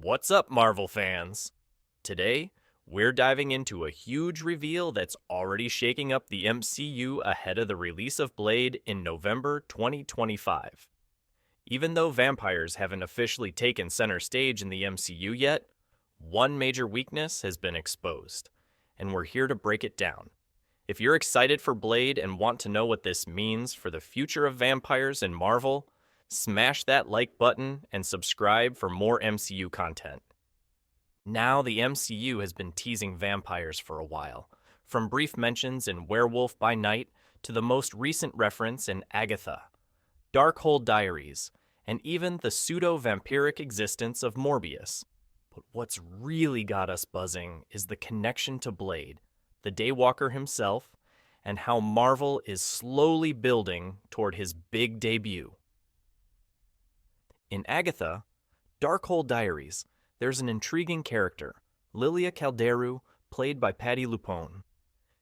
What's up, Marvel fans? Today, we're diving into a huge reveal that's already shaking up the MCU ahead of the release of Blade in November 2025. Even though vampires haven't officially taken center stage in the MCU yet, one major weakness has been exposed, and we're here to break it down. If you're excited for Blade and want to know what this means for the future of vampires in Marvel, smash that like button and subscribe for more MCU content. Now, the MCU has been teasing vampires for a while, from brief mentions in Werewolf by Night to the most recent reference in Agatha, Darkhold Diaries, and even the pseudo-vampiric existence of Morbius. But what's really got us buzzing is the connection to Blade, the Daywalker himself, and how Marvel is slowly building toward his big debut. In Agatha, Darkhold Diaries, there's an intriguing character, Lilia Calderu, played by Patti LuPone.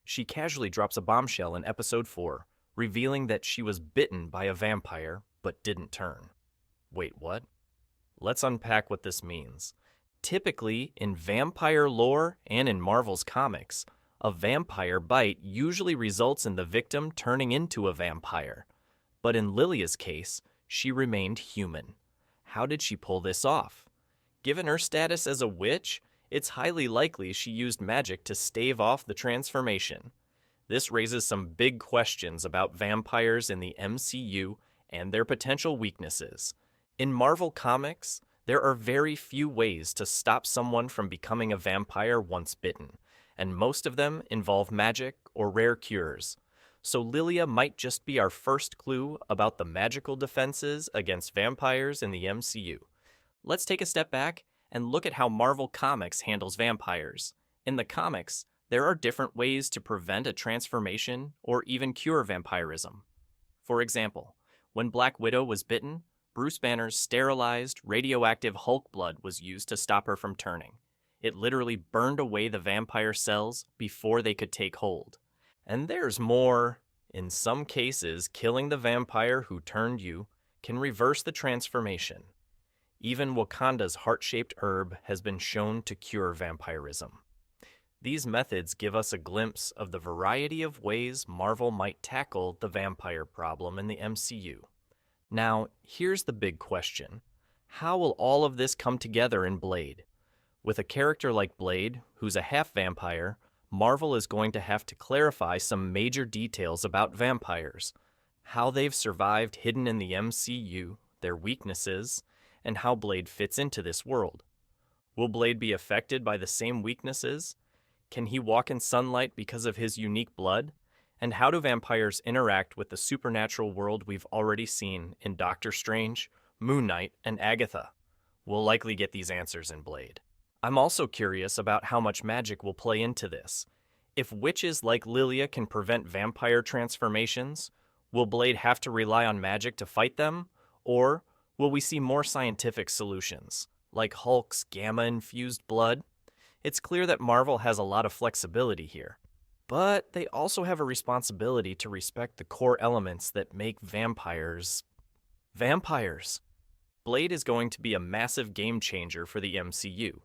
She casually drops a bombshell in episode 4, revealing that she was bitten by a vampire but didn't turn. Wait, what? Let's unpack what this means. Typically, in vampire lore and in Marvel's comics, a vampire bite usually results in the victim turning into a vampire. But in Lilia's case, she remained human. How did she pull this off? Given her status as a witch, it's highly likely she used magic to stave off the transformation. This raises some big questions about vampires in the MCU and their potential weaknesses. In Marvel Comics, there are very few ways to stop someone from becoming a vampire once bitten, and most of them involve magic or rare cures. So Lilia might just be our first clue about the magical defenses against vampires in the MCU. Let's take a step back and look at how Marvel Comics handles vampires. In the comics, there are different ways to prevent a transformation or even cure vampirism. For example, when Black Widow was bitten, Bruce Banner's sterilized, radioactive Hulk blood was used to stop her from turning. It literally burned away the vampire cells before they could take hold. And there's more. In some cases, killing the vampire who turned you can reverse the transformation. Even Wakanda's heart-shaped herb has been shown to cure vampirism. These methods give us a glimpse of the variety of ways Marvel might tackle the vampire problem in the MCU. Now, here's the big question. How will all of this come together in Blade? With a character like Blade, who's a half-vampire, Marvel is going to have to clarify some major details about vampires, how they've survived hidden in the MCU, their weaknesses, and how Blade fits into this world. Will Blade be affected by the same weaknesses? Can he walk in sunlight because of his unique blood? And how do vampires interact with the supernatural world we've already seen in Doctor Strange, Moon Knight, and Agatha? We'll likely get these answers in Blade. I'm also curious about how much magic will play into this. If witches like Lilia can prevent vampire transformations, will Blade have to rely on magic to fight them? Or will we see more scientific solutions, like Hulk's gamma-infused blood? It's clear that Marvel has a lot of flexibility here. But they also have a responsibility to respect the core elements that make vampires vampires. Blade is going to be a massive game changer for the MCU.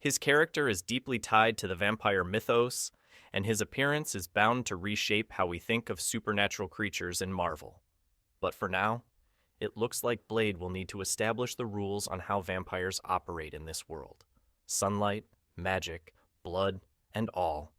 His character is deeply tied to the vampire mythos, and his appearance is bound to reshape how we think of supernatural creatures in Marvel. But for now, it looks like Blade will need to establish the rules on how vampires operate in this world. Sunlight, magic, blood, and all.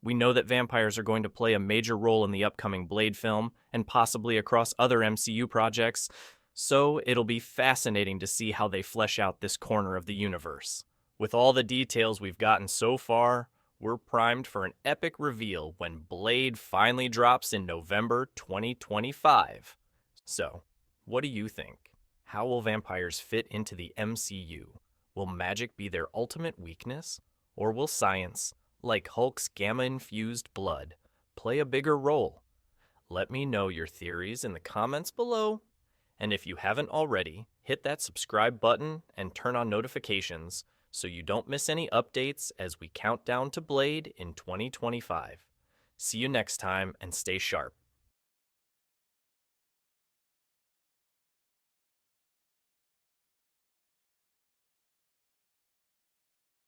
We know that vampires are going to play a major role in the upcoming Blade film, and possibly across other MCU projects, so it'll be fascinating to see how they flesh out this corner of the universe. With all the details we've gotten so far, we're primed for an epic reveal when Blade finally drops in November 2025. So, what do you think? How will vampires fit into the MCU? Will magic be their ultimate weakness? Or will science, like Hulk's gamma-infused blood, play a bigger role? Let me know your theories in the comments below. And if you haven't already, hit that subscribe button and turn on notifications so you don't miss any updates as we count down to Blade in 2025. See you next time and stay sharp.